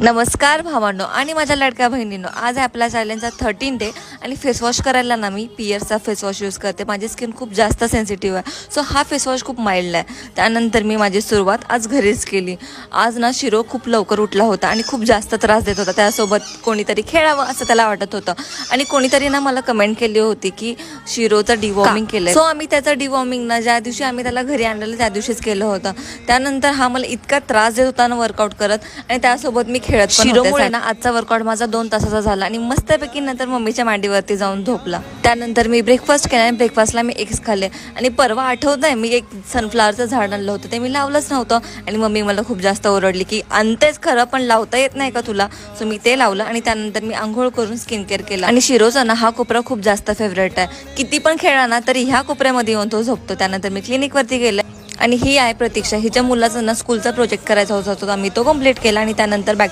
नमस्कार भावांनो आणि माझ्या लाडक्या बहिणींनो, आज आहे आपल्या चॅलेंजचा 13 डे आणि फेसवॉश करायला ना मी पियर्सचा फेसवॉश यूज करते. माझी स्किन खूप जास्त सेन्सिटिव्ह आहे, सो हा फेसवॉश खूप माइल्ड आहे. त्यानंतर मी माझी सुरुवात आज घरीच केली. आज ना शिरो खूप लवकर उठला होता आणि खूप जास्त त्रास देत होता. त्यासोबत कोणीतरी खेळावं असं त्याला वाटत होतं आणि कोणीतरी ना मला कमेंट केली होती की शिरोचं डिवॉर्मिंग केलंय. सो आम्ही त्याचं डिवॉर्मिंग ना ज्या दिवशी आम्ही त्याला घरी आणलेलं त्या दिवशीच केलं होतं. त्यानंतर हा मला इतका त्रास देत होता ना वर्कआउट करत, आणि त्यासोबत मी खेळत पण होते ना. आजचा वर्कआउट माझा 2 तासाचा झाला आणि मस्तपैकी नंतर मम्मीच्या मांडीवरती जाऊन झोपला. त्यानंतर मी ब्रेकफास्ट केला आणि ब्रेकफास्टला मी एग्स खाल्ले. आणि परवा आठवतंय मी एक सनफ्लावरचं झाड आणलं होतं, ते मी लावलंच नव्हतं आणि मम्मी मला खूप जास्त ओरडली की आणतेच खरं पण लावता येत नाही का तुला. सो मी ते लावलं आणि त्यानंतर मी आंघोळ करून स्किन केअर केलं. आणि शिरोचा ना हा कोपरा खूप जास्त फेवरेट आहे. किती पण खेळला ना तरी ह्या कोपऱ्यामध्ये येऊन तो झोपतो. त्यानंतर मी क्लिनिकवरती गेले आणि ही आहे प्रतीक्षा. हिच्या मुलाचा ना स्कूलचा प्रोजेक्ट करायचा होता, तो आम्ही तो कम्प्लीट केला आणि त्यानंतर